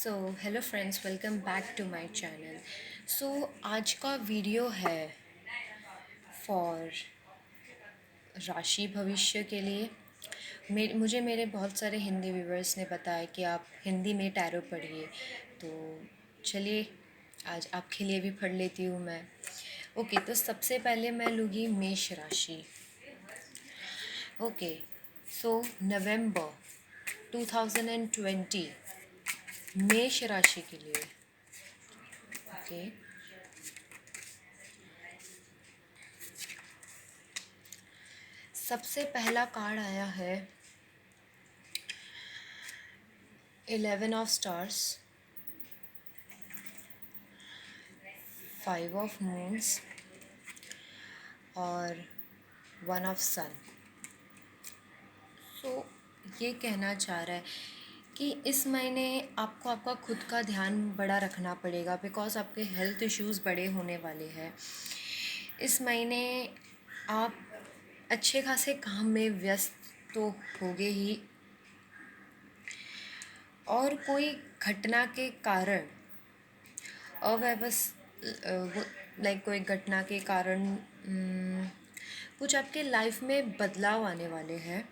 So hello friends, welcome back to my channel. आज का video है फॉर राशि भविष्य के लिए। मुझे मेरे बहुत सारे हिंदी व्यूवर्स ने बताया कि आप हिंदी में टैरो पढ़िए, तो चलिए आज आपके लिए भी पढ़ लेती हूँ मैं। ओके, तो सबसे पहले मैं लूँगी मेष राशि। ओके, सो नवंबर 2020 मेष राशि के लिए। ओके, सबसे पहला कार्ड आया है 11 ऑफ स्टार्स, 5 ऑफ मून्स और 1 ऑफ सन। सो ये कहना चाह रहा है कि इस महीने आपको आपका खुद का ध्यान बड़ा रखना पड़ेगा, बिकॉज आपके हेल्थ इश्यूज़ बड़े होने वाले हैं। इस महीने आप अच्छे खासे काम में व्यस्त तो होगे ही, और कोई घटना के कारण लाइक कोई घटना के कारण कुछ आपके लाइफ में बदलाव आने वाले हैं।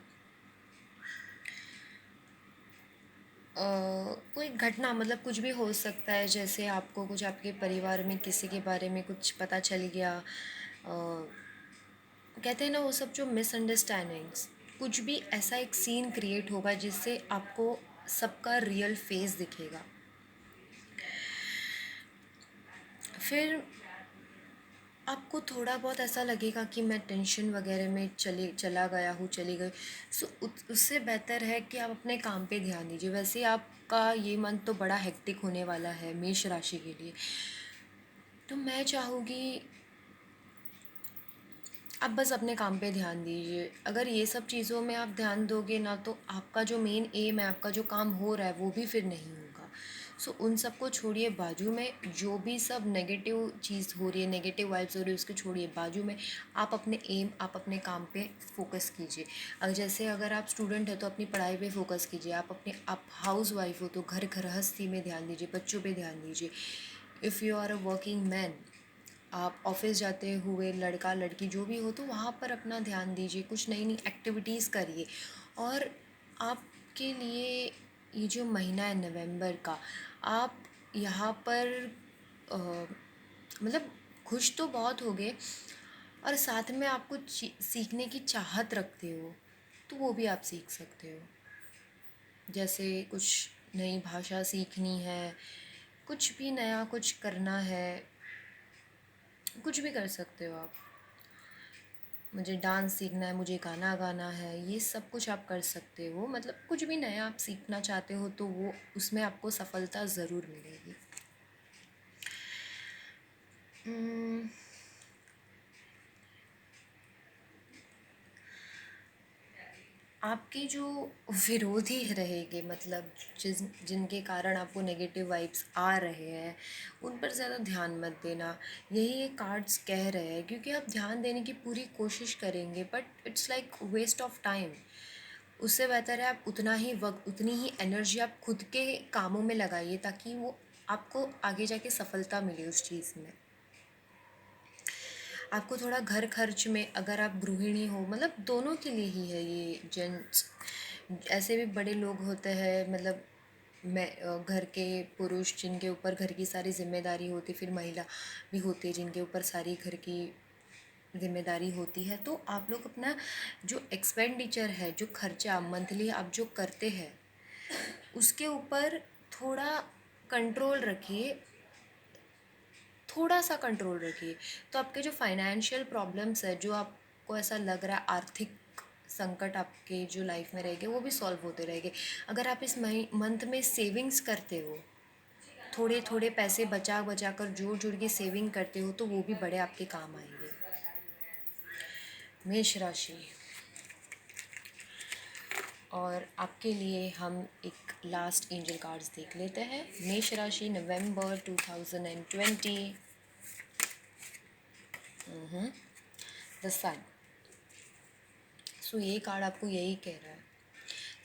कोई घटना मतलब कुछ भी हो सकता है, जैसे आपको कुछ आपके परिवार में किसी के बारे में कुछ पता चल गया। कहते हैं ना वो सब जो मिसअंडरस्टैंडिंग्स, कुछ भी ऐसा एक सीन क्रिएट होगा जिससे आपको सबका रियल फेस दिखेगा। फिर आपको थोड़ा बहुत ऐसा लगेगा कि मैं टेंशन वगैरह में चली गई। उससे बेहतर है कि आप अपने काम पे ध्यान दीजिए। वैसे आपका ये मंथ तो बड़ा हेक्टिक होने वाला है मेष राशि के लिए, तो मैं चाहूँगी आप बस अपने काम पे ध्यान दीजिए। अगर ये सब चीज़ों में आप ध्यान दोगे ना, तो आपका जो मेन एम है, आपका जो काम हो रहा है, वो भी फिर नहीं होगा। उन सबको छोड़िए बाजू में। जो भी सब नेगेटिव चीज़ हो रही है, नेगेटिव वाइब्स हो रही है, उसको छोड़िए बाजू में। आप अपने काम पे फोकस कीजिए। अगर आप स्टूडेंट है तो अपनी पढ़ाई पे फोकस कीजिए। आप हाउस वाइफ हो तो घर गृहस्थी में ध्यान दीजिए, बच्चों पे ध्यान दीजिए। If you are a working man, आप ऑफिस जाते हुए लड़का लड़की जो भी हो, तो वहाँ पर अपना ध्यान दीजिए, कुछ नई नई एक्टिविटीज़ करिए। और आपके लिए ये जो महीना है नवंबर का, आप यहाँ पर अ, मतलब खुश तो बहुत होगे, और साथ में आप कुछ सीखने की चाहत रखते हो तो वो भी आप सीख सकते हो। जैसे कुछ नई भाषा सीखनी है, कुछ भी नया कुछ करना है, कुछ भी कर सकते हो आप। मुझे डांस सीखना है, मुझे गाना गाना है, ये सब कुछ आप कर सकते हो। मतलब कुछ भी नया आप सीखना चाहते हो तो वो उसमें आपको सफलता ज़रूर मिलेगी। आपके जो विरोधी रहेंगे, मतलब जिनके कारण आपको नेगेटिव वाइब्स आ रहे हैं, उन पर ज़्यादा ध्यान मत देना। यही ये कार्ड्स कह रहे हैं, क्योंकि आप ध्यान देने की पूरी कोशिश करेंगे but it's like waste of time. उससे बेहतर है आप उतना ही वक्त, उतनी ही एनर्जी आप खुद के कामों में लगाइए, ताकि वो आपको आगे जाके सफलता मिले उस चीज़ में। आपको थोड़ा घर खर्च में, अगर आप गृहिणी हो, मतलब दोनों के लिए ही है ये। जेंट्स ऐसे भी बड़े लोग होते हैं, मतलब घर के पुरुष जिनके ऊपर घर की सारी जिम्मेदारी होती, फिर महिला भी होती है जिनके ऊपर सारी घर की जिम्मेदारी होती है। तो आप लोग अपना जो एक्सपेंडिचर है, जो खर्चा मंथली आप जो करते हैं, उसके ऊपर थोड़ा कंट्रोल रखिए, थोड़ा सा कंट्रोल रखिए। तो आपके जो फाइनेंशियल प्रॉब्लम्स है, जो आपको ऐसा लग रहा है आर्थिक संकट आपके जो लाइफ में रहेंगे, वो भी सॉल्व होते रहेंगे। अगर आप इस मंथ में सेविंग्स करते हो, थोड़े थोड़े पैसे बचा बचा कर जोड़ जोड़ के सेविंग करते हो, तो वो भी बड़े आपके काम आएंगे। मेष राशि। और आपके लिए हम एक लास्ट एंजल कार्ड्स देख लेते हैं। मेष राशि, नवंबर 2020, द सन। ये कार्ड आपको यही कह रहा है,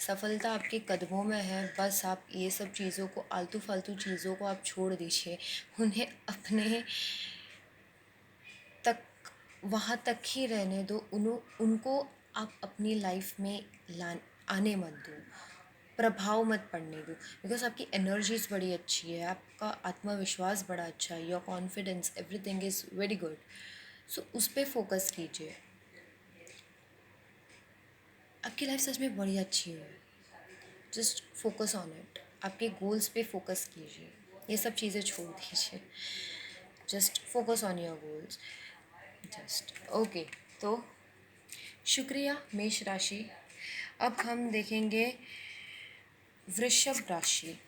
सफलता आपके कदमों में है, बस आप ये सब चीज़ों को, आलतू फालतू चीज़ों को आप छोड़ दीजिए, उन्हें अपने तक, वहाँ तक ही रहने दो, उनको आप अपनी लाइफ में ला आने मत दो, प्रभाव मत पड़ने दो, बिकॉज आपकी एनर्जीज बड़ी अच्छी है, आपका आत्मविश्वास बड़ा अच्छा है, your confidence, everything is very good. So उस पर फोकस कीजिए, आपकी लाइफ सच में बड़ी अच्छी है। जस्ट फोकस ऑन इट, आपके गोल्स पे फोकस कीजिए, ये सब चीज़ें छोड़ दीजिए, just focus on your goals. Just okay. तो शुक्रिया मेष राशि। अब हम देखेंगे वृषभ राशि।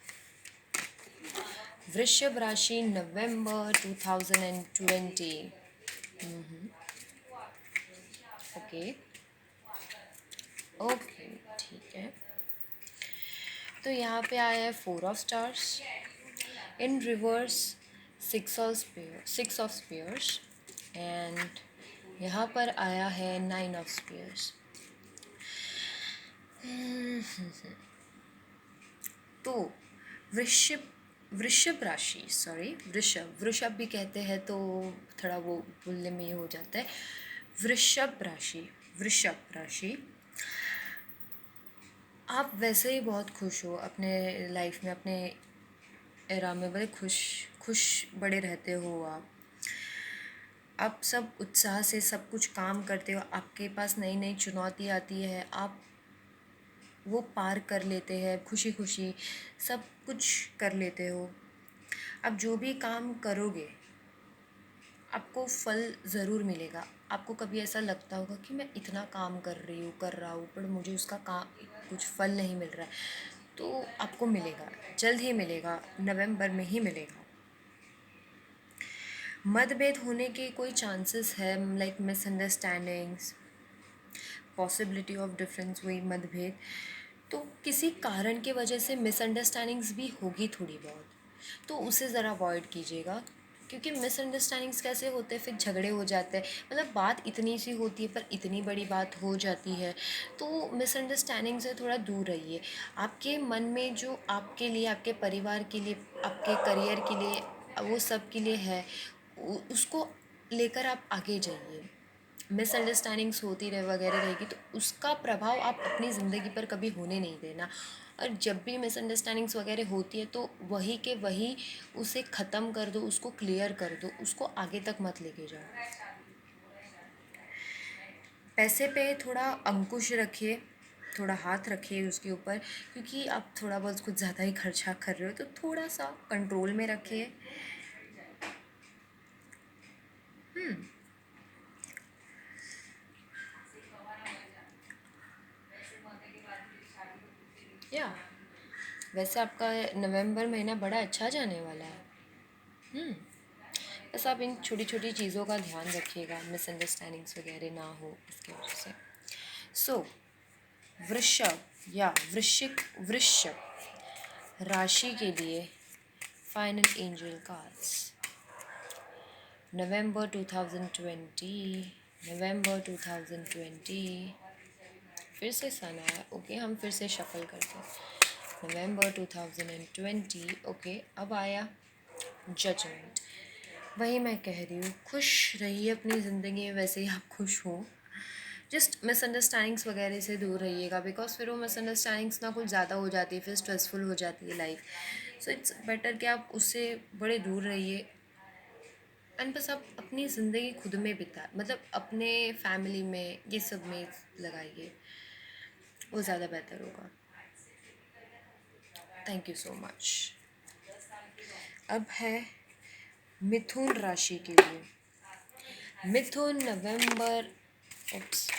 वृषभ राशि नवंबर 2020। ओके ओके, ठीक है। तो यहाँ पे आया है 4 of stars, in reverse 6 of spheres and यहाँ पर आया है 9 ऑफ स्पेयर्स। तो वृषभ वृषभ राशि, सॉरी वृषभ वृषभ भी कहते हैं तो थोड़ा वो बोलने में ये हो जाता है। वृषभ राशि आप वैसे ही बहुत खुश हो अपने लाइफ में, अपने एरा में बड़े खुश बड़े रहते हो आप सब उत्साह से सब कुछ काम करते हो, आपके पास नई नई चुनौती आती है, आप वो पार कर लेते हैं खुशी खुशी, सब कुछ कर लेते हो। आप जो भी काम करोगे आपको फल ज़रूर मिलेगा। आपको कभी ऐसा लगता होगा कि मैं इतना काम कर रहा हूँ पर मुझे उसका काम कुछ फल नहीं मिल रहा है, तो आपको मिलेगा, जल्द ही मिलेगा, नवंबर में ही मिलेगा। मतभेद होने के कोई चांसेस है, like misunderstandings, possibility of difference, हुई मतभेद, तो किसी कारण की वजह से मिसअंडरस्टैंडिंग्स भी होगी थोड़ी बहुत, तो उसे ज़रा अवॉइड कीजिएगा, क्योंकि मिसअंडरस्टैंडिंग्स कैसे होते हैं, फिर झगड़े हो जाते हैं, मतलब बात इतनी सी होती है पर इतनी बड़ी बात हो जाती है, तो मिसअंडरस्टैंडिंग से थोड़ा दूर रहिए। आपके मन में जो आपके लिए, आपके परिवार के लिए, आपके करियर के लिए, वो सब के लिए है, उसको लेकर आप आगे जाइए। मिसअंडरस्टैंडिंग्स होती रहे वगैरह रहेगी तो उसका प्रभाव आप अपनी ज़िंदगी पर कभी होने नहीं देना। और जब भी मिसअंडरस्टैंडिंग्स वगैरह होती है तो वही के वही उसे ख़त्म कर दो, उसको क्लियर कर दो, उसको आगे तक मत लेके जाओ। पैसे पे थोड़ा अंकुश रखिए, थोड़ा हाथ रखिए उसके ऊपर, क्योंकि आप थोड़ा बहुत कुछ ज़्यादा ही खर्चा कर रहे हो, तो थोड़ा सा कंट्रोल में रखिए। या वैसे आपका नवंबर महीना बड़ा अच्छा जाने वाला है। बस आप इन छोटी छोटी चीज़ों का ध्यान रखिएगा, मिसअंडरस्टैंडिंग्स वगैरह ना हो इसकी वजह से। सो वृषभ या वृषभ राशि के लिए फाइनल एंजल कार्ड्स नवंबर 2020। नवंबर 2020 फिर से सन आया, ओके हम फिर से शफल करते हैं। नवंबर 2020, ओके अब आया जजमेंट। वही मैं कह रही हूँ, खुश रहिए अपनी ज़िंदगी में वैसे ही आप खुश हो, जस्ट मिसअंडरस्टैंडिंग्स वगैरह से दूर रहिएगा, बिकॉज फिर वो मिसअंडरस्टैंडिंग्स ना कुछ ज़्यादा हो जाती है, फिर स्ट्रेसफुल हो जाती है लाइफ। सो इट्स बेटर कि आप उससे बड़े दूर रहिए एंड बस आप अपनी ज़िंदगी खुद में बिता, मतलब अपने फैमिली में ये सब में लगाइए, वो ज़्यादा बेहतर होगा। Thank you so much. अब है मिथुन राशि के लिए। मिथुन नवंबर ओप्स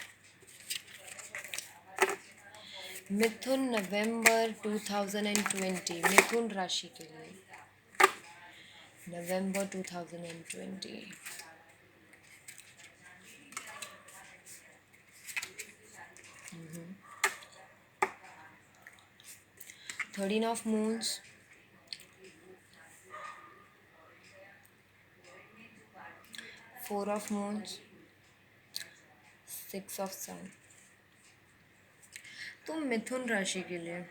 मिथुन नवंबर 2020, मिथुन राशि के लिए नवंबर 2020। 13 of moons, 4 of moons, 6 of sun. तो मिथुन राशि के लिए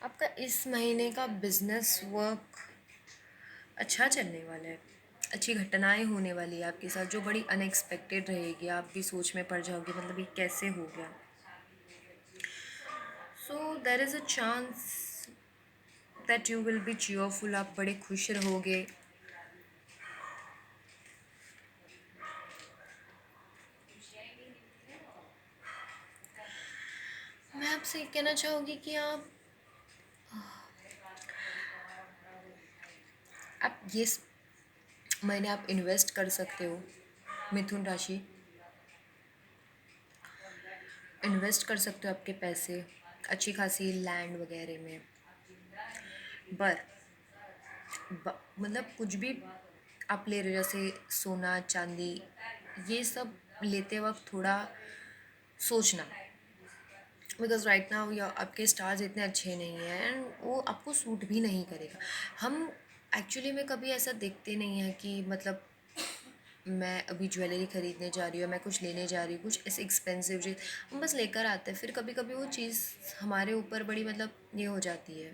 आपका इस महीने का बिजनेस वर्क अच्छा चलने वाला है। अच्छी घटनाएं होने वाली है आपके साथ जो बड़ी अनएक्सपेक्टेड रहेगी। आप भी सोच में पड़ जाओगे मतलब ये कैसे हो गया। So there is a chance that you will be cheerful. आप बड़े खुश रहोगे। मैं आपसे ये कहना चाहूँगी कि आप महीने आप इन्वेस्ट कर सकते हो। मिथुन राशि इन्वेस्ट कर सकते हो आपके पैसे अच्छी खासी लैंड वगैरह में। पर मतलब कुछ भी आप ले रहे हो जैसे सोना चांदी ये सब लेते वक्त थोड़ा सोचना। बिकॉज राइट नाउ या आपके स्टार्स इतने अच्छे नहीं हैं एंड वो आपको सूट भी नहीं करेगा। हम एक्चुअली में कभी ऐसा देखते नहीं हैं कि मतलब मैं अभी ज्वेलरी ख़रीदने जा रही हूँ, मैं कुछ लेने जा रही हूँ, कुछ ऐसे एक्सपेंसिव चीज़ हम बस लेकर आते हैं। फिर कभी कभी वो चीज़ हमारे ऊपर बड़ी मतलब ये हो जाती है,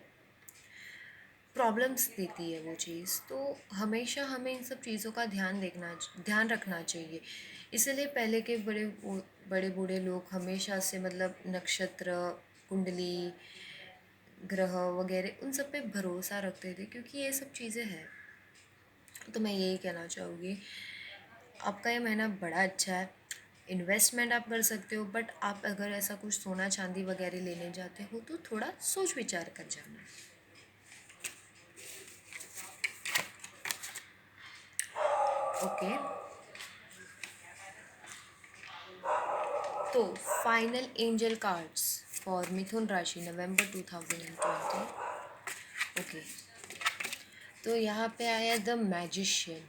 प्रॉब्लम्स देती है वो चीज़। तो हमेशा हमें इन सब चीज़ों का ध्यान रखना चाहिए। इसलिए पहले के बड़े बूढ़े लोग हमेशा से मतलब नक्षत्र कुंडली ग्रह वगैरह उन सब पे भरोसा रखते थे क्योंकि ये सब चीज़ें हैं। तो मैं यही कहना चाहूँगी आपका ये महीना बड़ा अच्छा है। इन्वेस्टमेंट आप कर सकते हो बट आप अगर ऐसा कुछ सोना चांदी वगैरह लेने जाते हो तो थोड़ा सोच विचार कर जाना। ओके तो फाइनल एंजल कार्ड्स फॉर मिथुन राशि नवंबर 2020। ओके तो यहाँ पे आया द मैजिशियन।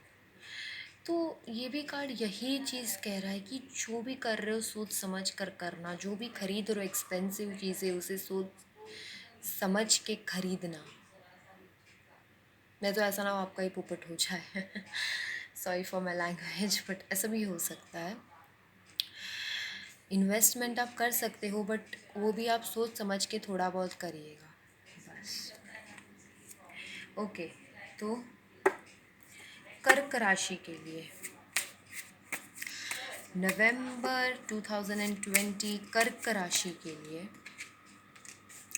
तो ये भी कार्ड यही चीज़ कह रहा है कि जो भी कर रहे हो सोच समझ कर करना। जो भी खरीद रहे हो एक्सपेंसिव चीज़ें उसे सोच समझ के खरीदना। नहीं तो ऐसा ना हो आपका ही पोपट हो जाए। Sorry for my language but ऐसा भी हो सकता है। इन्वेस्टमेंट आप कर सकते हो बट वो भी आप सोच समझ के थोड़ा बहुत करिएगा बस। ओके तो कर्क राशि के लिए नवंबर 2020 कर्क राशि के लिए।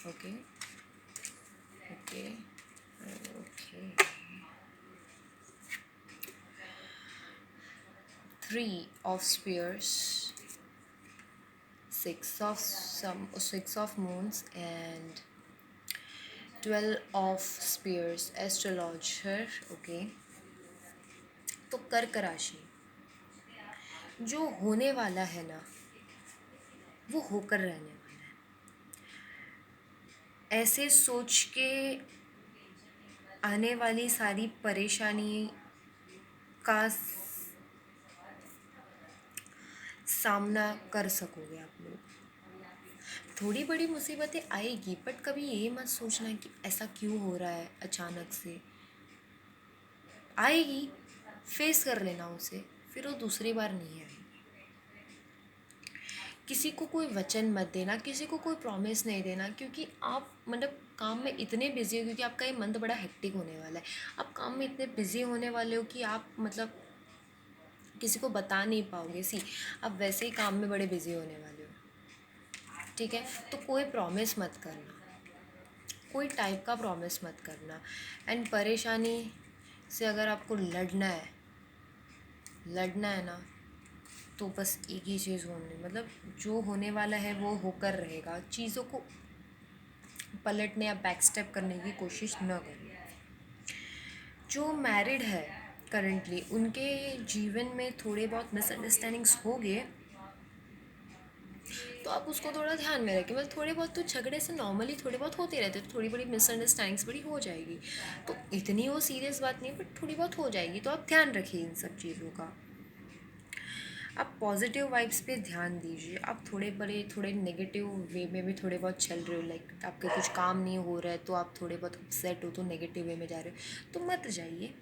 Okay okay okay 3 of spears, 6 of moons and 12 of spears astrologer। Okay तो कर्क राशि जो होने वाला है ना वो होकर रहने वाला है। ऐसे सोच के आने वाली सारी परेशानी का सामना कर सकोगे आप लोग। थोड़ी बड़ी मुसीबतें आएगी बट कभी ये मत सोचना कि ऐसा क्यों हो रहा है अचानक से। आएगी फेस कर लेना उसे, फिर वो दूसरी बार नहीं आएगी। किसी को कोई वचन मत देना, किसी को कोई प्रॉमिस नहीं देना क्योंकि आप मतलब काम में इतने बिजी हो क्योंकि आपका ये मंथ बड़ा हेक्टिक होने वाला है। आप काम में इतने बिजी होने वाले हो कि आप मतलब किसी को बता नहीं पाओगे। आप वैसे ही काम में बड़े बिजी होने वाले हो। ठीक है तो कोई प्रॉमिस मत करना, कोई टाइप का प्रॉमिस मत करना। एंड परेशानी से अगर आपको लड़ना है ना तो बस एक ही चीज़ होनी मतलब जो होने वाला है वो होकर रहेगा। चीज़ों को पलटने या बैक स्टेप करने की कोशिश न करिए। जो मैरिड है करंटली उनके जीवन में थोड़े बहुत मिसअंडरस्टैंडिंग्स हो गए तो आप उसको थोड़ा ध्यान में रखें। मतलब थोड़े बहुत तो झगड़े से नॉर्मली थोड़े बहुत होते रहते तो थोड़ी बड़ी मिसअंडरस्टैंडिंग्स बड़ी हो जाएगी। तो इतनी वो सीरियस बात नहीं बट थोड़ी बहुत हो जाएगी तो आप ध्यान रखिए इन सब चीज़ों का। आप पॉजिटिव वाइब्स पे ध्यान दीजिए। आप थोड़े बड़े थोड़े नेगेटिव वे में भी थोड़े बहुत चल रहे हो, लाइक आपके कुछ काम नहीं हो रहा है तो आप थोड़े बहुत अपसेट हो, तो नेगेटिव वे में जा रहे हो, तो मत जाइए।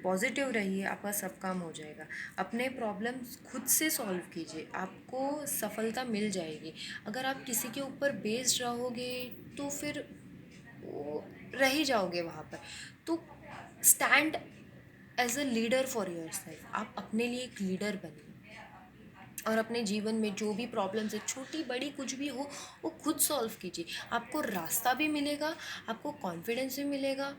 पॉजिटिव रहिए, आपका सब काम हो जाएगा। अपने प्रॉब्लम्स खुद से सॉल्व कीजिए, आपको सफलता मिल जाएगी। अगर आप किसी के ऊपर बेस्ड रहोगे तो फिर वो रह ही जाओगे वहाँ पर। तो stand as a leader for your self. आप अपने लिए एक लीडर बनिए और अपने जीवन में जो भी प्रॉब्लम्स है, छोटी बड़ी कुछ भी हो, वो खुद सॉल्व कीजिए। आपको रास्ता भी मिलेगा, आपको कॉन्फिडेंस भी मिलेगा,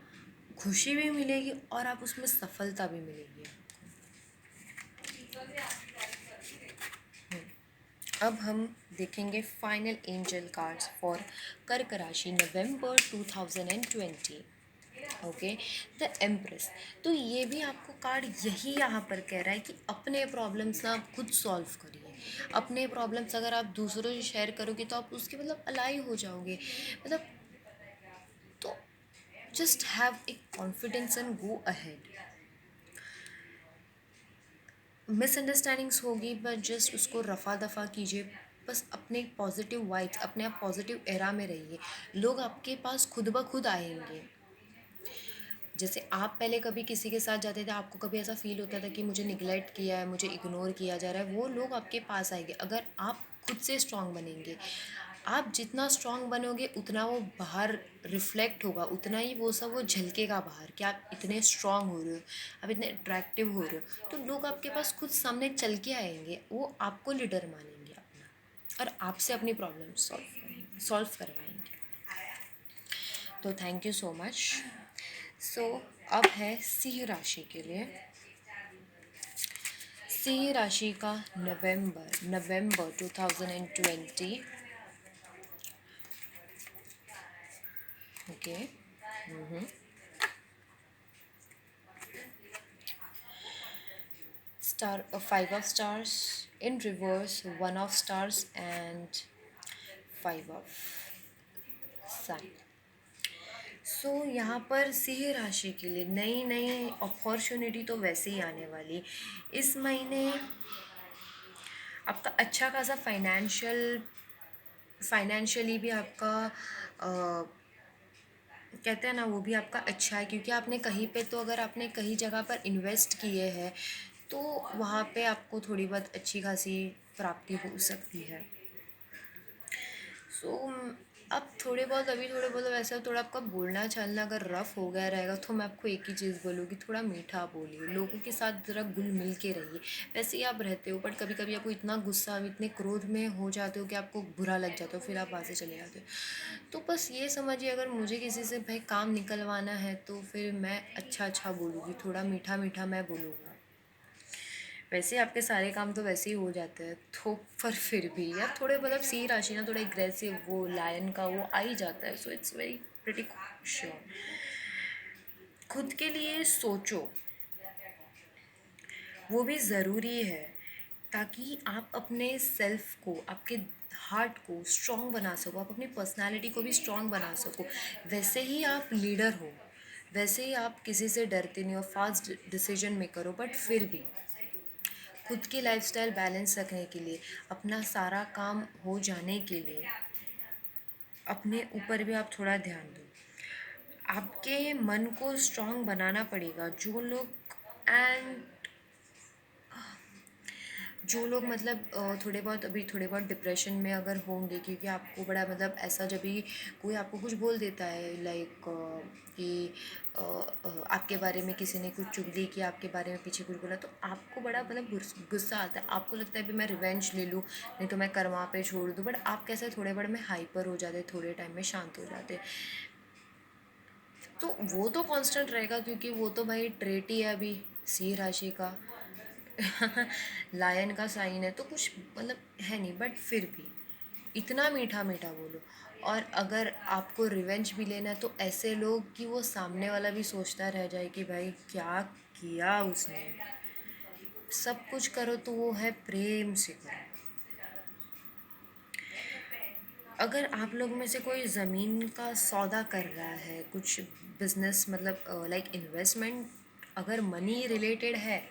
खुशी भी मिलेगी और आप उसमें सफलता भी मिलेगी। अब हम देखेंगे फाइनल एंजल कार्ड्स फॉर कर्क राशि नवंबर 2020। Okay, the empress. तो ये भी आपको कार्ड यही यहाँ पर कह रहा है कि अपने प्रॉब्लम्स ना आप खुद सॉल्व करिए। अपने प्रॉब्लम्स अगर आप दूसरों से शेयर करोगे तो आप उसके मतलब अलाई हो जाओगे, मतलब। तो just have a confidence and go ahead. Misunderstandings होगी बट जस्ट उसको रफा दफा कीजिए। बस अपने पॉजिटिव वाइब्स, अपने आप पॉजिटिव एरा में रहिए। लोग आपके पास खुद ब खुद आएंगे। जैसे आप पहले कभी किसी के साथ जाते थे, आपको कभी ऐसा फील होता था कि मुझे निगलेक्ट किया है, मुझे इग्नोर किया जा रहा है, वो लोग आपके पास आएंगे अगर आप खुद से स्ट्रांग बनेंगे। आप जितना स्ट्रांग बनोगे उतना वो बाहर रिफ्लेक्ट होगा, उतना ही वो सब वो झलकेगा बाहर कि आप इतने स्ट्रांग हो रहे हो, आप इतने अट्रैक्टिव हो रहे हो। तो लोग आपके पास खुद सामने चल के आएंगे, वो आपको लीडर मानेंगे अपना और आपसे अपनी प्रॉब्लम सॉल्व करवाएंगे। तो थैंक यू सो मच। सो अब है सिंह राशि के लिए। सिंह राशि का नवंबर 2020। Okay. Star, 5 of stars in reverse, 1 of stars and 5 of sun। सो यहाँ पर सिंह राशि के लिए नई नई अपॉर्चुनिटी तो वैसे ही आने वाली। इस महीने आपका अच्छा खासा फाइनेंशियली भी आपका कहते हैं ना, वो भी आपका अच्छा है, क्योंकि आपने कहीं पे तो अगर आपने कहीं जगह पर इन्वेस्ट किए हैं तो वहाँ पे आपको थोड़ी बहुत अच्छी खासी प्राप्ति हो सकती है। सो अब थोड़े बहुत अभी थोड़े बहुत वैसे थोड़ा आपका बोलना चालना अगर रफ़ हो गया रहेगा तो मैं आपको एक ही चीज़ बोलूँगी, थोड़ा मीठा बोलिए, लोगों के साथ ज़रा घुल मिल के रहिए। वैसे ही आप रहते हो बट कभी कभी आपको इतना गुस्सा, इतने क्रोध में हो जाते हो कि आपको बुरा लग जाता हो, फिर आप वहाँ से चले जाते हो। तो बस ये समझिए, अगर मुझे किसी से भाई काम निकलवाना है तो फिर मैं अच्छा अच्छा बोलूँगी, थोड़ा मीठा मीठा मैं बोलूँगा। वैसे आपके सारे काम तो वैसे ही हो जाते हैं, तो पर फिर भी यार थोड़े मतलब सी राशि ना थोड़ा एग्रेसिव, वो लायन का वो आ ही जाता है। So it's very pretty sure. खुद के लिए सोचो, वो भी ज़रूरी है, ताकि आप अपने सेल्फ को, आपके हार्ट को स्ट्रॉन्ग बना सको, आप अपनी पर्सनालिटी को भी स्ट्रॉन्ग बना सको। वैसे ही आप लीडर हो, वैसे ही आप किसी से डरते नहीं हो, फास्ट डिसीजन मेकर हो, बट फिर भी खुद की लाइफस्टाइल बैलेंस रखने के लिए, अपना सारा काम हो जाने के लिए अपने ऊपर भी आप थोड़ा ध्यान दो। आपके मन को स्ट्रांग बनाना पड़ेगा। एंड जो लोग मतलब थोड़े बहुत अभी थोड़े बहुत डिप्रेशन में अगर होंगे, क्योंकि आपको बड़ा मतलब ऐसा जब भी कोई आपको कुछ बोल देता है, लाइक कि आपके बारे में किसी ने कुछ चुगली की, आपके बारे में पीछे कुछ बोला, तो आपको बड़ा मतलब गुस्सा आता है। आपको लगता है कि मैं रिवेंज ले लूँ, नहीं तो मैं कर्मा पे छोड़ दूँ, बट आप कैसे थोड़े बड़े में हाइपर हो जाते, थोड़े टाइम में शांत हो जाते। तो वो तो कांस्टेंट रहेगा, क्योंकि वो तो भाई ट्रेट ही है अभी सिंह राशि का। लायन का साइन है तो कुछ मतलब है नहीं, बट फिर भी इतना मीठा मीठा बोलो। और अगर आपको रिवेंज भी लेना है तो ऐसे लोग कि वो सामने वाला भी सोचता रह जाए कि भाई क्या किया उसने। सब कुछ करो तो वो है प्रेम से करो। अगर आप लोग में से कोई ज़मीन का सौदा कर रहा है, कुछ बिजनेस मतलब लाइक इन्वेस्टमेंट, अगर मनी रिलेटेड है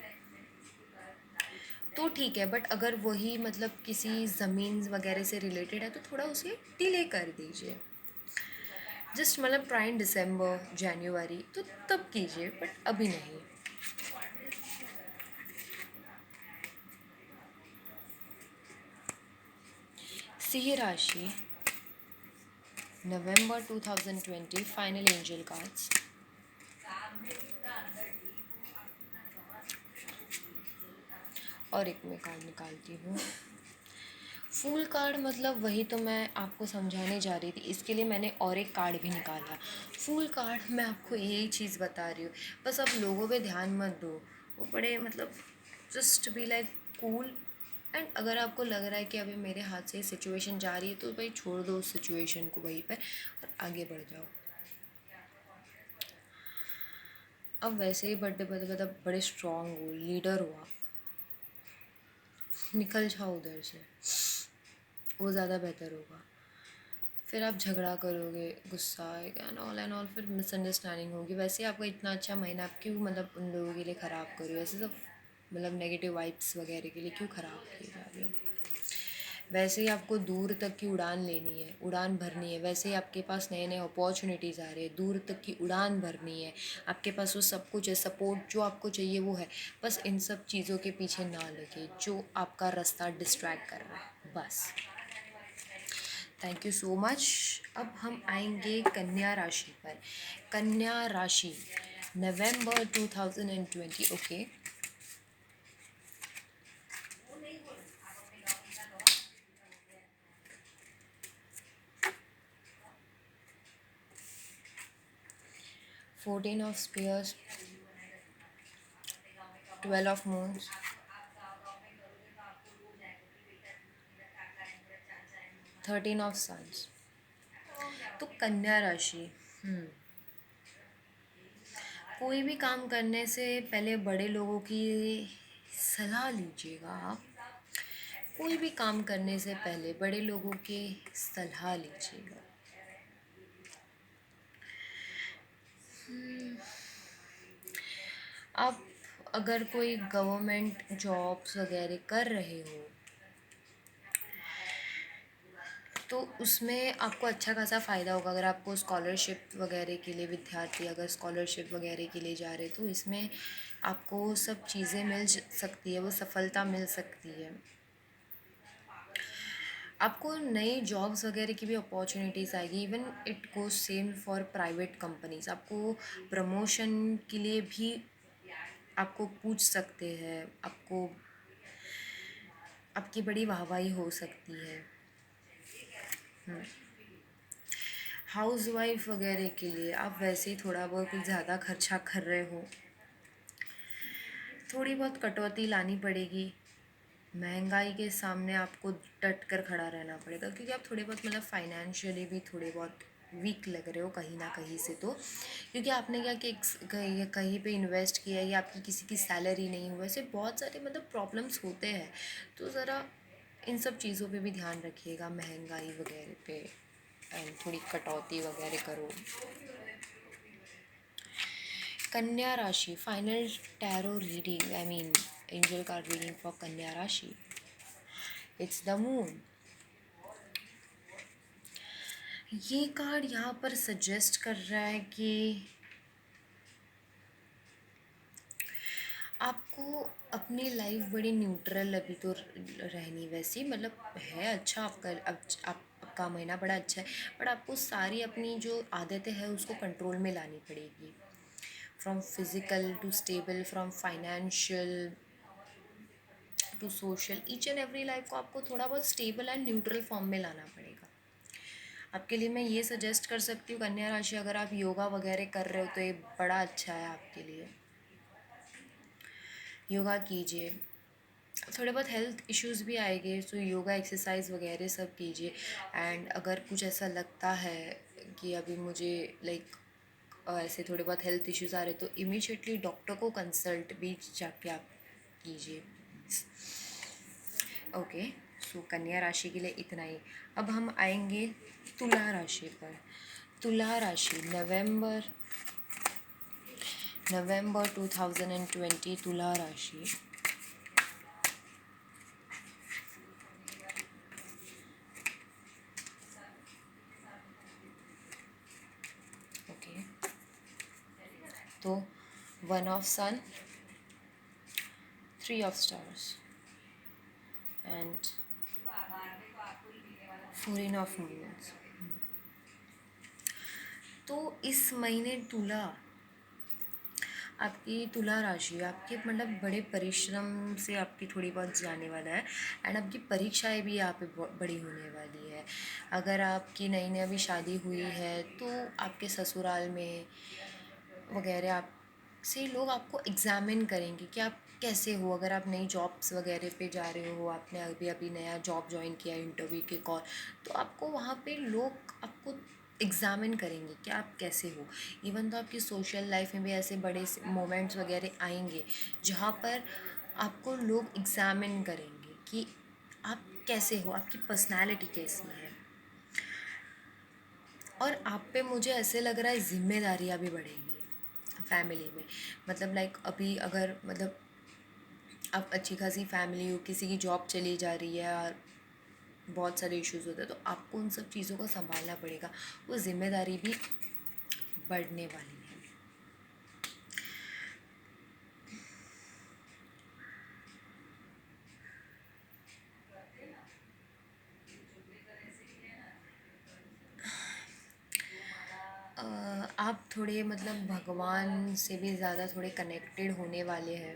तो ठीक है, बट अगर वही मतलब किसी ज़मीन वगैरह से रिलेटेड है तो थोड़ा उसे डिले कर दीजिए। जस्ट मतलब ट्राई इन दिसंबर जनवरी तो तब कीजिए, बट अभी नहीं। सिंह राशि, नवंबर 2020 फाइनल एंजल कार्ड्स। और एक मैं कार्ड निकालती हूँ। फूल कार्ड मतलब वही तो मैं आपको समझाने जा रही थी, इसके लिए मैंने और एक कार्ड भी निकाला। फूल कार्ड मैं आपको यही चीज़ बता रही हूँ, बस आप लोगों पे ध्यान मत दो। वो बड़े मतलब just be like cool. And अगर आपको लग रहा है कि अभी मेरे हाथ से सिचुएशन जा रही है तो भाई छोड़ दो उस सिचुएशन को वहीं पर और आगे बढ़ जाओ। अब वैसे ही बर्थडे पर मतलब बड़े स्ट्रांग हो, लीडर हो आप, निकल जाओ उधर से, वो ज़्यादा बेहतर होगा। फिर आप झगड़ा करोगे, गुस्सा आएगा एंड ऑल, फिर मिसअंडरस्टैंडिंग होगी। वैसे ही आपका इतना अच्छा महीना, आप क्यों मतलब उन लोगों के लिए ख़राब करो, ऐसे सब मतलब नेगेटिव वाइब्स वगैरह के लिए क्यों ख़राब किए जा रहे हो। वैसे ही आपको दूर तक की उड़ान लेनी है, उड़ान भरनी है। वैसे ही आपके पास नए नए अपॉर्चुनिटीज़ आ रहे हैं, दूर तक की उड़ान भरनी है। आपके पास वो सब कुछ है, सपोर्ट जो आपको चाहिए वो है। बस इन सब चीज़ों के पीछे ना लगे जो आपका रास्ता डिस्ट्रैक्ट कर रहा है, बस। Thank you so much. अब हम आएंगे कन्या राशि पर। कन्या राशि, नवंबर 2020, okay. 14 of spheres, 12 of moons, 13 of suns. तो कन्या राशि, कोई भी काम करने से पहले बड़े लोगों की सलाह लीजिएगा आप। कोई भी काम करने से पहले बड़े लोगों की सलाह लीजिएगा। आप अगर कोई गवर्नमेंट जॉब्स वगैरह कर रहे हो तो उसमें आपको अच्छा खासा फ़ायदा होगा। अगर आपको स्कॉलरशिप वगैरह के लिए, विद्यार्थी अगर स्कॉलरशिप वगैरह के लिए जा रहे तो इसमें आपको सब चीज़ें मिल सकती है, वो सफलता मिल सकती है। आपको नई जॉब्स वगैरह की भी अपॉर्चुनिटीज़ आएगी। Even it goes same for private companies. आपको प्रमोशन के लिए भी आपको पूछ सकते हैं, आपको आपकी बड़ी वाहवाही हो सकती है। हाउस वाइफ वगैरह के लिए आप वैसे ही थोड़ा बहुत कुछ ज़्यादा खर्चा कर रहे हो, थोड़ी बहुत कटौती लानी पड़ेगी। महंगाई के सामने आपको डट कर खड़ा रहना पड़ेगा, क्योंकि आप थोड़े बहुत मतलब फाइनेंशियली भी थोड़े बहुत वीक लग रहे हो कहीं ना कहीं से। तो क्योंकि आपने क्या कि कहीं कहीं पे इन्वेस्ट किया है या आपकी किसी की सैलरी नहीं हुआ, ऐसे बहुत सारे मतलब प्रॉब्लम्स होते हैं। तो ज़रा इन सब चीज़ों पे भी ध्यान रखिएगा, महंगाई वगैरह पे, एंड थोड़ी कटौती वगैरह करो। कन्या राशि, final tarot reading, I mean angel card reading for कन्या राशि। It's the moon. ये कार्ड यहाँ पर सजेस्ट कर रहा है कि आपको अपनी लाइफ बड़ी न्यूट्रल अभी तो रहनी, वैसी मतलब है अच्छा आपका। अब आपका महीना बड़ा अच्छा है, बट आपको सारी अपनी जो आदतें हैं उसको कंट्रोल में लानी पड़ेगी। From physical to stable, from financial to social, each and every life को आपको थोड़ा बहुत स्टेबल एंड न्यूट्रल फॉर्म में लाना पड़ेगा। आपके लिए मैं ये सजेस्ट कर सकती हूँ कन्या राशि, अगर आप योगा वगैरह कर रहे हो तो ये बड़ा अच्छा है आपके लिए। योगा कीजिए। थोड़े बहुत हेल्थ इश्यूज़ भी आएंगे, सो योगा एक्सरसाइज वगैरह सब कीजिए। एंड अगर कुछ ऐसा लगता है कि अभी मुझे लाइक ऐसे थोड़े बहुत हेल्थ इश्यूज़ आ रहे तो इमीडिएटली डॉक्टर को कंसल्ट भी जाके आप कीजिए। ओके, सो कन्या राशि के लिए इतना ही। अब हम आएंगे तुला राशि पर। तुला राशि, नवंबर 2020, तुला राशि। 1 of sun, 3 of stars, and 14 of moons. तो इस महीने आपकी तुला राशि आपके मतलब बड़े परिश्रम से आपकी थोड़ी बहुत जाने वाला है। एंड आपकी परीक्षाएं भी यहाँ पे बड़ी होने वाली है। अगर आपकी नई नई अभी शादी हुई है तो आपके ससुराल में वगैरह आप से लोग आपको एग्ज़ामिन करेंगे कि आप कैसे हो। अगर आप नई जॉब्स वगैरह पे जा रहे हो, आपने अभी अभी नया जॉब ज्वाइन किया, इंटरव्यू के कॉल, तो आपको वहाँ पे लोग आपको एग्ज़ामिन करेंगे कि आप कैसे हो। इवन तो आपकी सोशल लाइफ में भी ऐसे बड़े मोमेंट्स वगैरह आएंगे जहाँ पर आपको लोग एग्ज़ामिन करेंगे कि आप कैसे हो, आपकी पर्सनैलिटी कैसी है। और आप पे मुझे ऐसे लग रहा है ज़िम्मेदारियाँ भी बढ़ेंगी फैमिली में। मतलब लाइक अभी अगर मतलब आप अच्छी खासी फैमिली हो, किसी की जॉब चली जा रही है और बहुत सारे इश्यूज़ होते हैं, तो आपको उन सब चीज़ों को संभालना पड़ेगा। वो ज़िम्मेदारी भी बढ़ने वाली है। आप थोड़े मतलब भगवान से भी ज़्यादा थोड़े कनेक्टेड होने वाले हैं।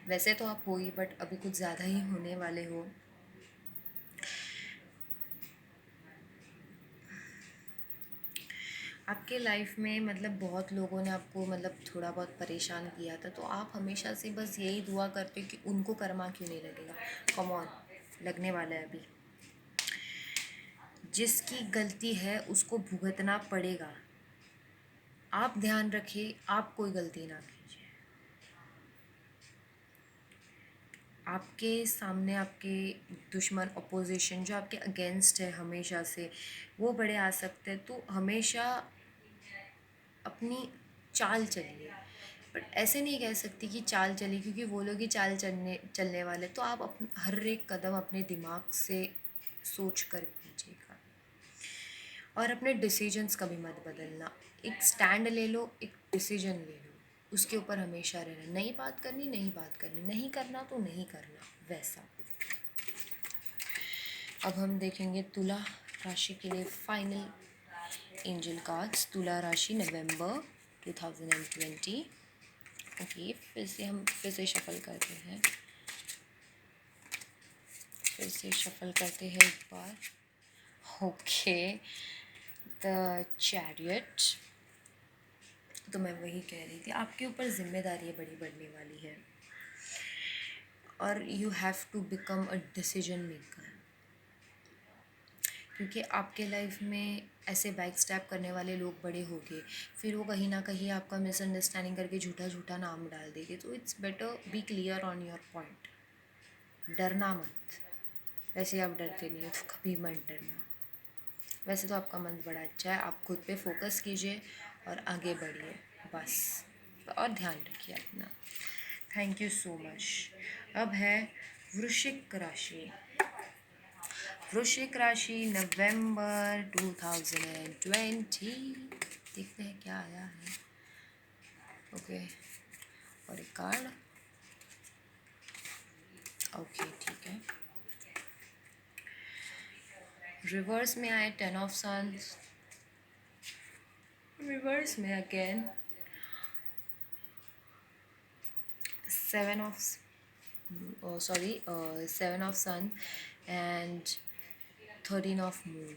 वैसे तो आप हो ही, बट अभी कुछ ज़्यादा ही होने वाले हो। आपके लाइफ में मतलब बहुत लोगों ने आपको मतलब थोड़ा बहुत परेशान किया था, तो आप हमेशा से बस यही दुआ करते हो कि उनको कर्मा क्यों नहीं लगेगा। कम ऑन, लगने वाला है अभी। जिसकी गलती है उसको भुगतना पड़ेगा। आप ध्यान रखिए, आप कोई गलती ना कीजिए। आपके सामने आपके दुश्मन, अपोजिशन जो आपके अगेंस्ट है हमेशा से, वो बड़े आ सकते हैं। तो हमेशा अपनी चाल चलिए। बट ऐसे नहीं कह सकती कि चाल चली, क्योंकि वो लोग ही चाल चलने वाले। तो आप हर एक कदम अपने दिमाग से सोच कर कीजिएगा। और अपने डिसीजंस कभी मत बदलना। एक स्टैंड ले लो, एक डिसीजन ले लो, उसके ऊपर हमेशा रहना। नहीं बात करनी, नहीं बात करनी, नहीं करना तो नहीं करना, वैसा। अब हम देखेंगे तुला राशि के लिए फाइनल एंजल कार्ड्स। तुला राशि नवंबर 2020। ओके, फिर से शफल करते हैं। फिर से शफल करते हैं एक बार। Okay, the chariot. तो मैं वही कह रही थी, आपके ऊपर जिम्मेदारियाँ बड़ी बढ़ने वाली है। और you have to become a decision maker. क्योंकि आपके लाइफ में ऐसे बैक स्टैप करने वाले लोग बड़े हो गए, फिर वो कहीं ना कहीं आपका मिसअंडरस्टैंडिंग करके झूठा झूठा नाम डाल देंगे। तो it's better be clear on your point. डरना मत। वैसे आप डरते नहीं हो तो कभी मत डरना। वैसे तो आपका मन बड़ा अच्छा है, आप खुद पे फोकस कीजिए और आगे बढ़िए बस। और ध्यान रखिए अपना। Thank you so much. अब है वृश्चिक राशि। वृश्चिक राशि नवंबर 2020। देखते हैं क्या आया है। ओके, और एक कार्ड। ओके, ठीक है। रिवर्स में आए 10 ऑफ सन्स। रिवर्स में again 7 of sorry 7 of sun and 13 of moon.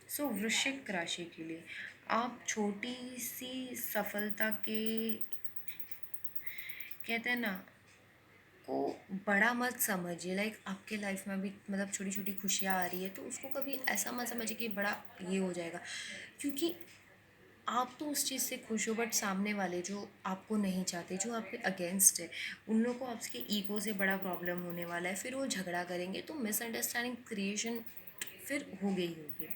So वृश्चिक राशि के लिए आप छोटी सी सफलता के, कहते हैं ना, को बड़ा मत समझिए। लाइक आपके लाइफ में भी मतलब छोटी छोटी खुशियाँ आ रही है, तो उसको कभी ऐसा मत समझिए कि बड़ा ये हो जाएगा। क्योंकि आप तो उस चीज़ से खुश हो, बट सामने वाले जो आपको नहीं चाहते, जो आपके अगेंस्ट है, उन लोगों को आपके ईगो से बड़ा प्रॉब्लम होने वाला है। फिर वो झगड़ा करेंगे, तो मिसअंडरस्टैंडिंग क्रिएशन फिर हो गई होगी।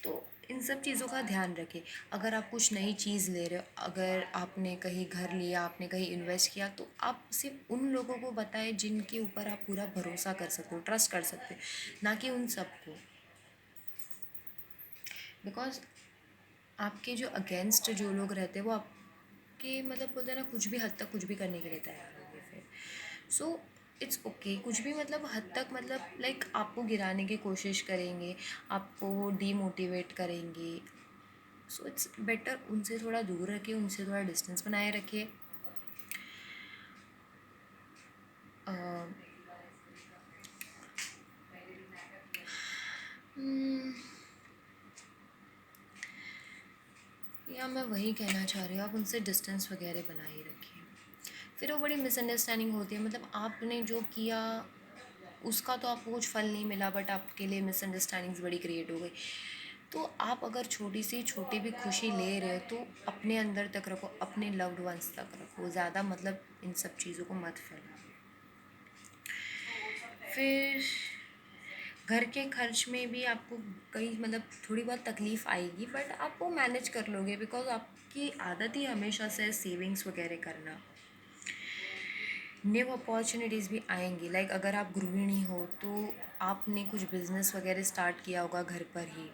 तो इन सब चीज़ों का ध्यान रखें। अगर आप कुछ नई चीज़ ले रहे हो, अगर आपने कहीं घर लिया, आपने कहीं इन्वेस्ट किया, तो आप सिर्फ उन लोगों को बताएं जिनके ऊपर आप पूरा भरोसा कर सकते हो, ट्रस्ट कर सकते हो, ना कि उन सबको। बिकॉज आपके जो अगेंस्ट जो लोग रहते हैं वो आपके मतलब बोलते हैं ना कुछ भी हद तक कुछ भी करने के लिए तैयार होंगे फिर। सो इट्स ओके, कुछ भी मतलब हद तक मतलब लाइक आपको गिराने की कोशिश करेंगे, आपको डीमोटिवेट करेंगे। सो इट्स बेटर उनसे थोड़ा दूर रखिए, उनसे थोड़ा डिस्टेंस बनाए रखिए। अ, हम्म, या मैं वही कहना चाह रही हूँ, आप उनसे डिस्टेंस वगैरह बनाए ही रखिए। फिर वो बड़ी मिसअंडरस्टैंडिंग होती है, मतलब आपने जो किया उसका तो आपको कुछ फल नहीं मिला, बट आपके लिए मिसअंडरस्टैंडिंग्स बड़ी क्रिएट हो गई। तो आप अगर छोटी सी छोटी भी खुशी ले रहे हो तो अपने अंदर तक रखो, अपने लव्ड वंस तक रखो, ज़्यादा मतलब इन सब चीज़ों को मत फैलाओ। फिर घर के खर्च में भी आपको कई मतलब थोड़ी बहुत तकलीफ़ आएगी, बट आप वो मैनेज कर लोगे, बिकॉज आपकी आदत ही हमेशा से सेविंग्स वगैरह करना। न्यू अपॉर्चुनिटीज़ भी आएंगी, लाइक अगर आप गृहिणी हो तो आपने कुछ बिजनेस वगैरह स्टार्ट किया होगा घर पर ही,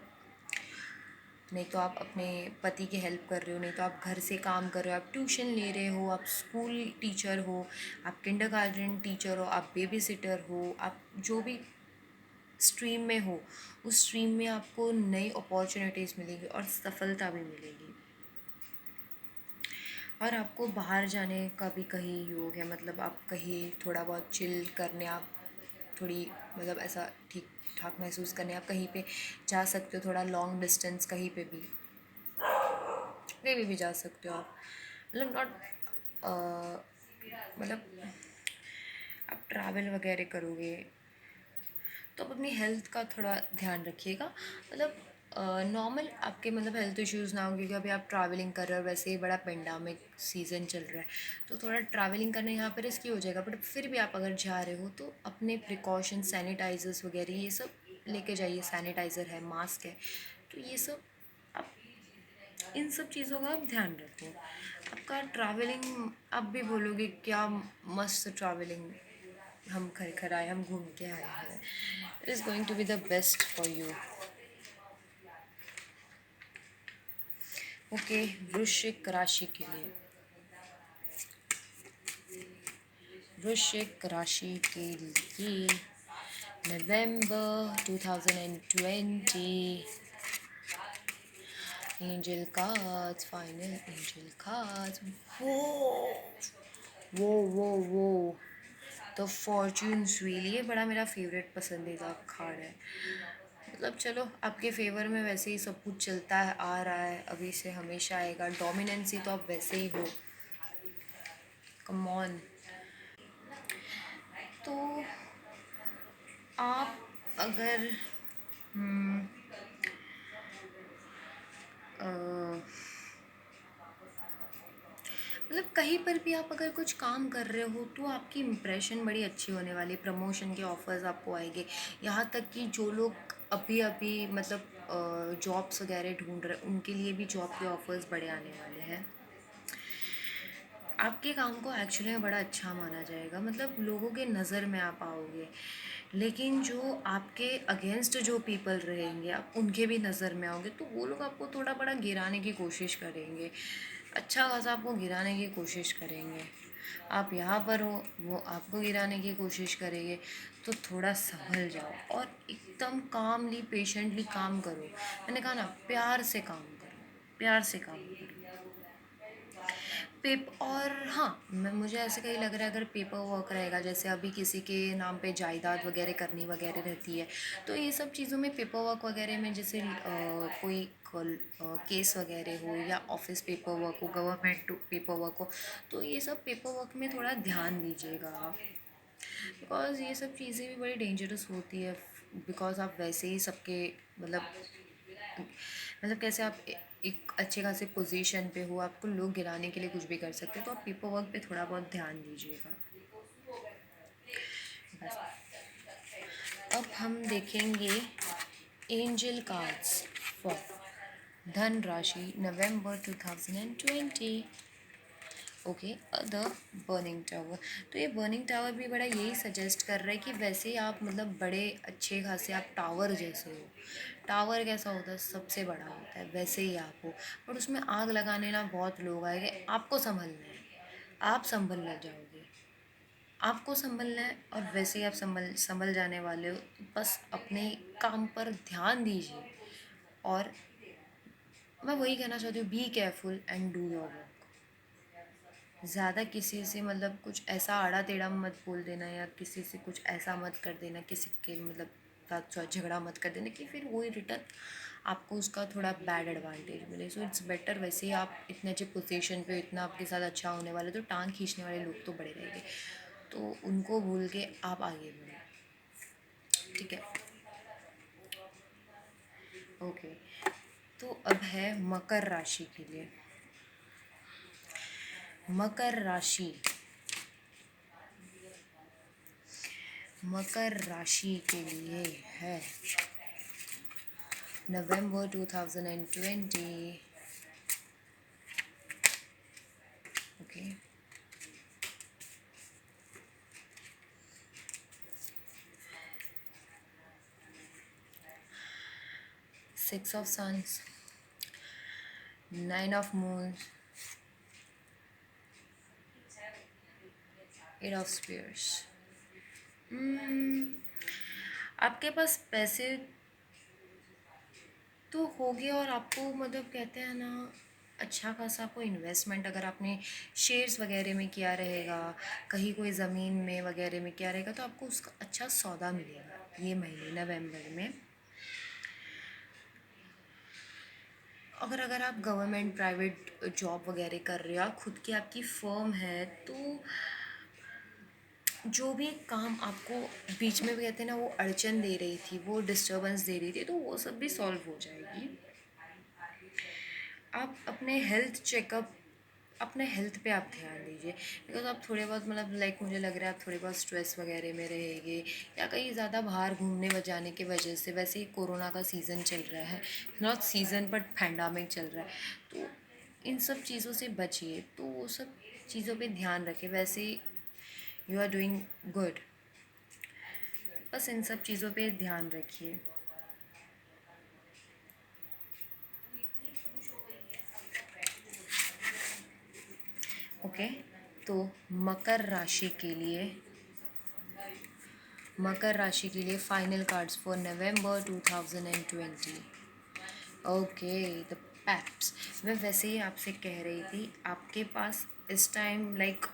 नहीं तो आप अपने पति की हेल्प कर रहे हो, नहीं तो आप घर से काम कर रहे हो, आप ट्यूशन ले रहे हो, आप स्कूल टीचर हो, आप किंडरगार्टन टीचर हो, आप बेबी सिटर हो, आप जो भी स्ट्रीम में हो उस स्ट्रीम में आपको नई अपॉर्चुनिटीज़ मिलेगी और सफलता भी मिलेगी। और आपको बाहर जाने का भी कहीं योग है, मतलब आप कहीं थोड़ा बहुत चिल करने, आप थोड़ी मतलब ऐसा ठीक ठाक महसूस करने आप कहीं पे जा सकते हो, थोड़ा लॉन्ग डिस्टेंस कहीं पे भी, कहीं भी जा सकते हो आप, मतलब नॉट मतलब आप ट्रैवल वगैरह करोगे तो आप अपनी हेल्थ का थोड़ा ध्यान रखिएगा, मतलब नॉर्मल आपके मतलब हेल्थ इश्यूज़ ना हो, क्योंकि अभी आप ट्रैवलिंग कर रहे हो, वैसे ही बड़ा पेंडेमिक सीज़न चल रहा है तो थोड़ा ट्रैवलिंग करना यहाँ पर रिस्की हो जाएगा, बट फिर भी आप अगर जा रहे हो तो अपने प्रिकॉशन सैनिटाइजर्स वगैरह ये सब लेके जाइए, सैनिटाइज़र है, मास्क है, तो ये सब आप इन सब चीज़ों का आप ध्यान रखो। आपका ट्रैवलिंग आप भी बोलोगे क्या मस्त ट्रैवलिंग, हम खर खर आए, हम घूम के आए हैं, it is going to be the best for you. Okay, वृश्चिक राशि के लिए, वृश्चिक राशि के लिए नवंबर 2020 angel cards, final angel cards, वो वो द फॉर्च्यून्स व्हील, ये बड़ा मेरा फेवरेट पसंदीदा कार्ड है। मतलब चलो आपके फेवर में वैसे ही सब कुछ चलता है, आ रहा है, अभी से हमेशा आएगा, डोमिनेंसी तो आप वैसे ही हो, कम ऑन। तो आप अगर हम्म, अ, मतलब कहीं पर भी आप अगर कुछ काम कर रहे हो तो आपकी इम्प्रेशन बड़ी अच्छी होने वाली, प्रमोशन के ऑफर्स आपको आएंगे, यहाँ तक कि जो लोग अभी अभी मतलब जॉब्स वगैरह ढूंढ रहे उनके लिए भी जॉब के ऑफर्स बड़े आने वाले हैं। आपके काम को एक्चुअली में बड़ा अच्छा माना जाएगा, मतलब लोगों के नज़र में आप आओगे, लेकिन जो आपके अगेंस्ट जो पीपल रहेंगे आप उनके भी नज़र में आओगे, तो वो लोग आपको थोड़ा बड़ा गिराने की कोशिश करेंगे, अच्छा खासा आपको गिराने की कोशिश करेंगे। आप यहाँ पर हो, वो आपको गिराने की कोशिश करेंगे, तो थोड़ा संभल जाओ और एकदम कामली पेशेंटली काम करो। मैंने कहा ना, प्यार से काम करो, प्यार से काम करो। पेप और हाँ, मैं मुझे ऐसे कहीं लग रहा है अगर पेपर वर्क रहेगा, जैसे अभी किसी के नाम पे जायदाद वगैरह करनी वगैरह रहती है, तो ये सब चीज़ों में पेपर वर्क वगैरह में जैसे कोई केस वगैरह हो या ऑफिस पेपर वर्क हो, गवर्नमेंट पेपर वर्क हो, तो ये सब पेपर वर्क में थोड़ा ध्यान दीजिएगा आप, बिकॉज़ ये सब चीज़ें भी बड़ी डेंजरस होती है, बिकॉज़ आप वैसे ही सबके मतलब कैसे आप एक अच्छे खासे पोजीशन पे हो, आपको लोग गिराने के लिए कुछ भी कर सकते हैं, तो आप पेपर वर्क पे थोड़ा बहुत ध्यान दीजिएगा बस। अब हम देखेंगे एंजल कार्ड्स फॉर धन राशि नवंबर 2020। Okay, the burning tower. तो ये बर्निंग टावर भी बड़ा यही सजेस्ट कर रहा है कि वैसे ही आप मतलब बड़े अच्छे खासे आप टावर जैसे हो। टावर कैसा होता है, सबसे बड़ा होता है, वैसे ही आप हो। बट उसमें आग लगाने ना बहुत लोग आएंगे, आपको संभलना है, आप संभल ना जाओगे, आपको संभलना है। और वैसे ही आप संभल संभल जाने वाले हो, तो बस अपने काम पर ध्यान दीजिए। और मैं वही कहना चाहती हूँ, be careful and do your work. ज़्यादा किसी से मतलब कुछ ऐसा आड़ा टेढ़ा मत बोल देना, या किसी से कुछ ऐसा मत कर देना, किसी के मतलब साथ झगड़ा मत कर देना कि फिर वही रिटर्न आपको उसका थोड़ा बैड एडवांटेज मिले। सो इट्स बेटर, वैसे ही आप इतने अच्छे पोजीशन पे, इतना आपके साथ अच्छा होने वाला, तो टांग खींचने वाले लोग तो बड़े रहेंगे, तो उनको भूल के आप आगे बढ़ो। ठीक है, ओके। तो अब है मकर राशि के लिए। मकर राशि, मकर राशि के लिए है नवंबर 2020। Okay, 6 of Suns, 9 of Moons, 8 of Spears। आपके पास पैसे तो होगे, और आपको मतलब कहते हैं ना, अच्छा खासा आपको इन्वेस्टमेंट अगर आपने शेयर्स वगैरह में किया रहेगा, कहीं कोई ज़मीन में वगैरह में किया रहेगा, तो आपको उसका अच्छा सौदा मिलेगा ये महीने नवंबर में। अगर अगर आप गवर्नमेंट प्राइवेट जॉब वगैरह कर रहे हो, आप खुद की आपकी फर्म है, तो जो भी काम आपको बीच में भी कहते हैं ना वो अड़चन दे रही थी, वो डिस्टरबेंस दे रही थी, तो वो सब भी सॉल्व हो जाएगी। आप अपने हेल्थ चेकअप, अपने हेल्थ पे आप ध्यान दीजिए। बिकॉज आप थोड़े बहुत मतलब लाइक मुझे लग रहा है आप थोड़े बहुत स्ट्रेस वगैरह में रहेंगे, या कहीं ज़्यादा बाहर घूमने जाने की वजह से। वैसे ही कोरोना का सीज़न चल रहा है, नॉट सीज़न बट पैंडमिक चल रहा है, तो इन सब चीज़ों से बचिए, तो वो सब चीज़ों पे ध्यान रखें। वैसे ही यू आर डूइंग गुड, बस इन सब चीज़ों पे ध्यान रखिए। ओके, तो मकर राशि के लिए, मकर राशि के लिए final cards for November 2020। Okay, the paps. मैं वैसे ही आपसे कह रही थी, आपके पास इस टाइम लाइक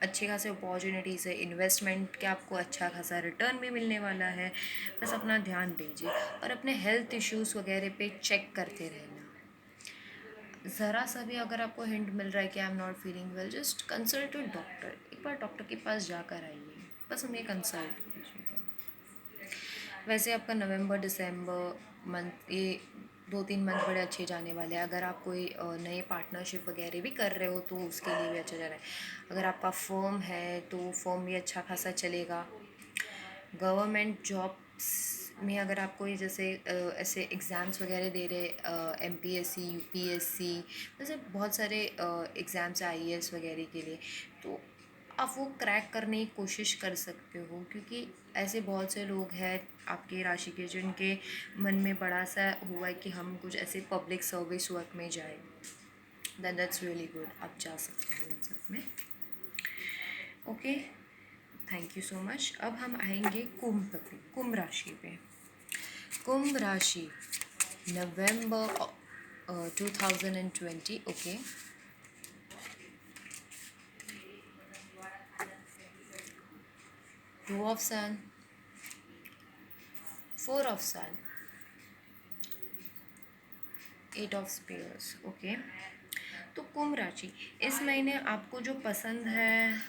अच्छे खासे अपॉर्चुनिटीज़ है इन्वेस्टमेंट के, आपको अच्छा खासा रिटर्न भी मिलने वाला है। बस अपना ध्यान दीजिए, और अपने हेल्थ इश्यूज़ वगैरह पे चेक करते रहना। ज़रा सा भी अगर आपको हिंट मिल रहा है कि I am not feeling well, just consult with doctor. एक बार डॉक्टर के पास जाकर आइए, बस उन्हें कंसल्ट कीजिएगा। वैसे आपका नवंबर दिसंबर मंथ, ये 2-3 मंथ बड़े अच्छे जाने वाले हैं। अगर आप कोई नए पार्टनरशिप वगैरह भी कर रहे हो, तो उसके लिए भी अच्छा जा रहा है। अगर आपका फर्म है, तो फर्म भी अच्छा खासा चलेगा। गवर्नमेंट जॉब्स में अगर आप कोई जैसे ऐसे एग्ज़ाम्स वगैरह दे रहे, एमपीएससी, यूपीएससी, जैसे बहुत सारे एग्ज़ाम्स आईएएस वगैरह के लिए, तो आप वो क्रैक करने की कोशिश कर सकते हो। क्योंकि ऐसे बहुत से लोग हैं आपके राशि के, जिनके मन में बड़ा सा हुआ है कि हम कुछ ऐसे पब्लिक सर्विस वर्क में जाए। दैट्स रियली गुड, आप जा सकते हो इन सब में। Okay, thank you so much. अब हम आएंगे कुंभ पे, कुंभ राशि पे। कुंभ राशि नवंबर 2020। Okay, 2 of Sun, 4 of Sun, 8 of Spears। Okay, तो कुंभ राशि, इस महीने आपको जो पसंद है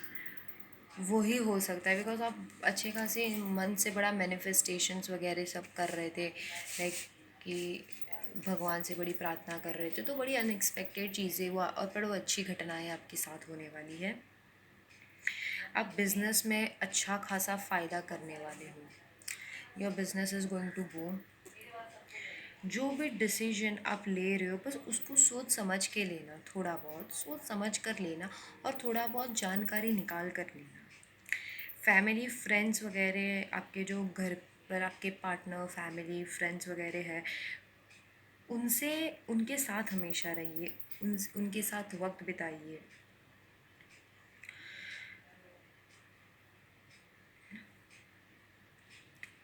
वही हो सकता है। बिकॉज आप अच्छे खासे मन से बड़ा मैनिफेस्टेशंस वगैरह सब कर रहे थे, लाइक कि भगवान से बड़ी प्रार्थना कर रहे थे, तो बड़ी अनएक्सपेक्टेड चीज़ें हुआ, और बड़ी अच्छी घटनाएं आपके साथ होने वाली है। आप बिज़नेस में अच्छा खासा फ़ायदा करने वाले हो। Your business is going to boom. जो भी डिसीजन आप ले रहे हो बस उसको सोच समझ के लेना, थोड़ा बहुत सोच समझ कर लेना और थोड़ा बहुत जानकारी निकाल कर लेना। फैमिली फ्रेंड्स वगैरह, आपके जो घर पर आपके पार्टनर फैमिली फ्रेंड्स वगैरह है, उनसे उनके साथ हमेशा रहिए, उनके साथ वक्त बिताइए।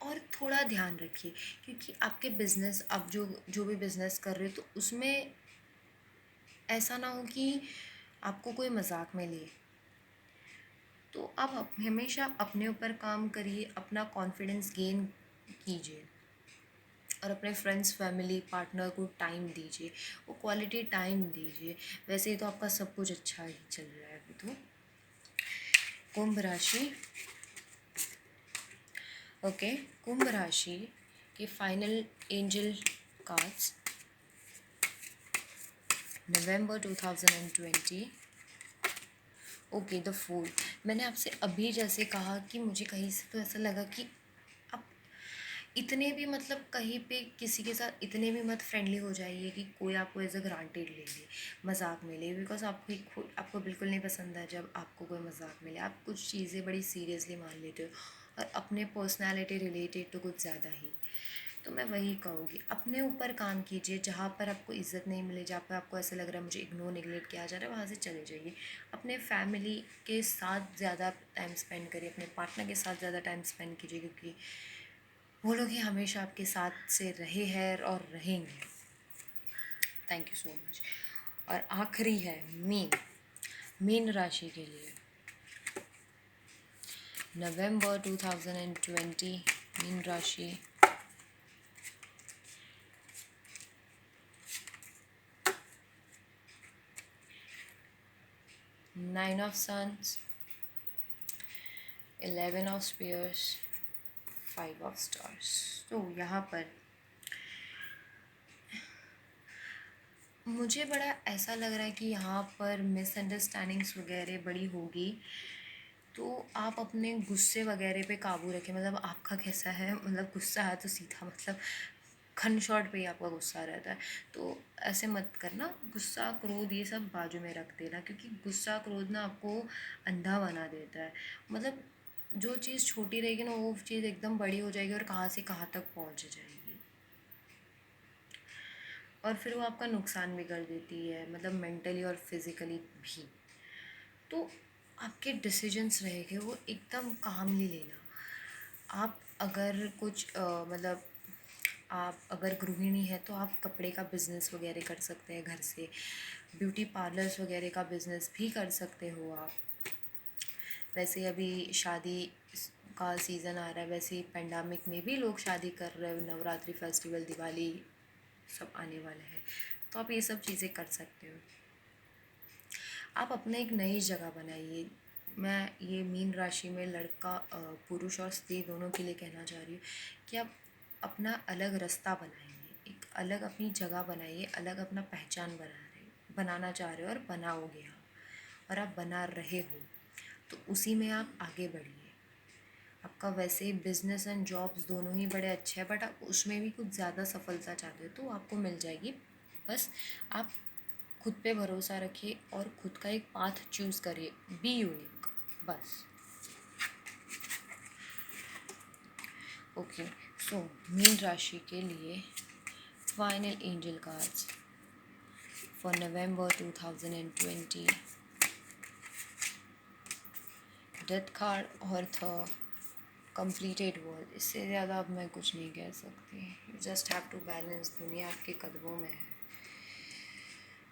और थोड़ा ध्यान रखिए, क्योंकि आपके बिजनेस, आप जो जो भी बिजनेस कर रहे हो तो उसमें ऐसा ना हो कि आपको कोई मजाक में ले। तो आप हमेशा अपने ऊपर काम करिए, अपना कॉन्फिडेंस गेन कीजिए और अपने फ्रेंड्स फैमिली पार्टनर को टाइम दीजिए, वो क्वालिटी टाइम दीजिए। वैसे ही तो आपका सब कुछ अच्छा ही चल रहा है अभी तो। कुंभ राशि, ओके, कुंभ राशि के फाइनल एंजल कार्ड्स नवंबर 2020। Okay, the fool. मैंने आपसे अभी जैसे कहा कि मुझे कहीं से तो ऐसा लगा कि आप इतने भी मतलब कहीं पे किसी के साथ इतने भी मत फ्रेंडली हो जाइए कि कोई आपको एज अ ग्रांटेड ले ले, मजाक में ले। बिकॉज आपको खुद आपको बिल्कुल नहीं पसंद है जब आपको कोई मजाक में ले। आप कुछ चीज़ें बड़ी सीरियसली मान लेते हो और अपने पर्सनैलिटी रिलेटेड तो कुछ ज़्यादा ही। तो मैं वही कहूँगी, अपने ऊपर काम कीजिए। जहाँ पर आपको इज़्ज़त नहीं मिले, जहाँ पर आपको ऐसा लग रहा है मुझे इग्नोर निगलेक्ट किया जा रहा है, वहाँ से चले जाइए। अपने फैमिली के साथ ज़्यादा टाइम स्पेंड करिए, अपने पार्टनर के साथ ज़्यादा टाइम स्पेंड कीजिए, क्योंकि वो लोग ही हमेशा आपके साथ से रहे हैं और रहेंगे। Thank you so much. और आखिरी है मीन, मीन राशि के लिए नवंबर 2020। मीन राशि, nine of suns, 11 of spears, 5 of stars. तो यहाँ पर मुझे बड़ा ऐसा लग रहा है कि यहाँ पर मिसअंडरस्टैंडिंग्स वगैरह बड़ी होगी। तो आप अपने गुस्से वगैरह पे काबू रखें। मतलब आपका कैसा है, मतलब गुस्सा है तो सीधा मतलब खन शॉट पे ही आपका गुस्सा रहता है। तो ऐसे मत करना, गुस्सा क्रोध ये सब बाजू में रख देना, क्योंकि गुस्सा क्रोध ना आपको अंधा बना देता है। मतलब जो चीज़ छोटी रहेगी ना वो चीज़ एकदम बड़ी हो जाएगी और कहाँ से कहाँ तक पहुँच जाएगी, और फिर वो आपका नुकसान भी कर देती है, मतलब मेंटली और फिज़िकली भी। तो आपके डिसीजंस रहेंगे वो एकदम कामली लेना। आप अगर कुछ मतलब आप अगर गृहिणी है तो आप कपड़े का बिज़नेस वगैरह कर सकते हैं घर से, ब्यूटी पार्लर्स वगैरह का बिज़नेस भी कर सकते हो आप। वैसे अभी शादी का सीज़न आ रहा है, वैसे पेंडेमिक में भी लोग शादी कर रहे हो, नवरात्रि फेस्टिवल दिवाली सब आने वाले हैं, तो आप ये सब चीज़ें कर सकते हो। आप अपने एक नई जगह बनाइए। मैं ये मीन राशि में लड़का पुरुष और स्त्री दोनों के लिए कहना चाह रही हूँ कि आप अपना अलग रास्ता बनाइए, एक अलग अपनी जगह बनाइए, अलग अपना पहचान बनाना चाह रहे हो और बनाओगे आप, और आप बना रहे हो, तो उसी में आप आगे बढ़िए। आपका वैसे ही बिजनेस एंड जॉब्स दोनों ही बड़े अच्छे हैं, बट आप उसमें भी कुछ ज़्यादा सफलता चाहते हो तो आपको मिल जाएगी। बस आप खुद पे भरोसा रखिए और खुद का एक पाथ चूज़ करिए, बी यूनिक, बस। ओके, सो मीन राशि के लिए final angel cards for November 2020। Death card और द कंप्लीटेड वर्ल्ड। इससे ज़्यादा अब मैं कुछ नहीं कह सकती। You just have to balance. दुनिया आपके कदमों में है,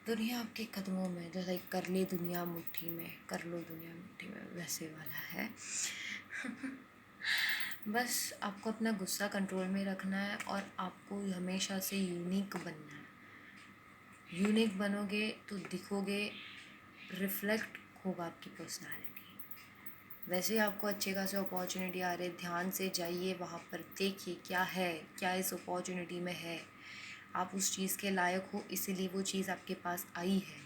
दुनिया आपके कदमों में, जो लाइक कर ले दुनिया मुट्ठी में, कर लो दुनिया मुट्ठी में, वैसे वाला है। बस आपको अपना गुस्सा कंट्रोल में रखना है और आपको हमेशा से यूनिक बनना है। यूनिक बनोगे तो दिखोगे, रिफ्लेक्ट होगा आपकी पर्सनालिटी। वैसे ही आपको अच्छे खासे अपॉर्चुनिटी आ रही है, ध्यान से जाइए वहाँ पर, देखिए क्या है, क्या इस अपॉर्चुनिटी में है, आप उस चीज़ के लायक हो इसीलिए वो चीज़ आपके पास आई है।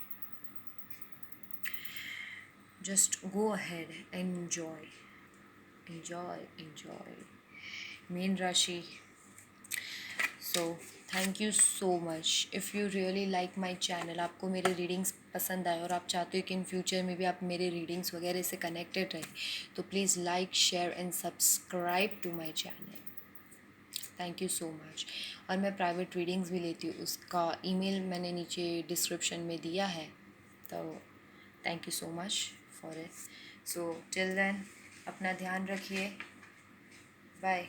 Just go ahead, enjoy enjoy enjoy. मीन राशि, so thank you so much. If you really like my channel, आपको मेरे रीडिंग्स पसंद आए और आप चाहते हो कि इन फ्यूचर में भी आप मेरे रीडिंग्स वगैरह से कनेक्टेड रहें, तो please like share and subscribe to my channel. Thank you so much. और मैं प्राइवेट रीडिंग्स भी लेती हूँ, उसका ईमेल मैंने नीचे डिस्क्रिप्शन में दिया है। तो thank you so much for it. So till then अपना ध्यान रखिए। बाय।